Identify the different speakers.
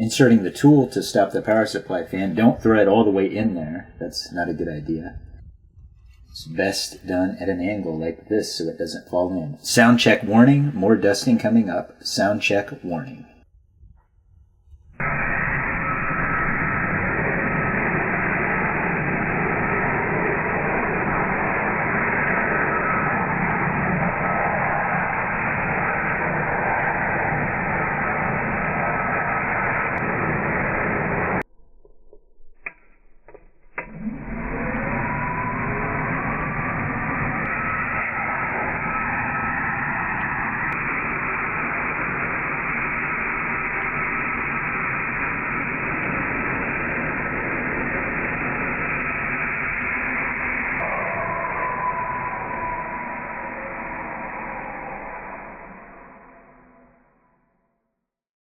Speaker 1: Inserting the tool to stop the power supply fan. Don't throw it all the way in there. That's not a good idea. It's best done at an angle like this so it doesn't fall in. Sound check warning. More dusting coming up. Sound check warning.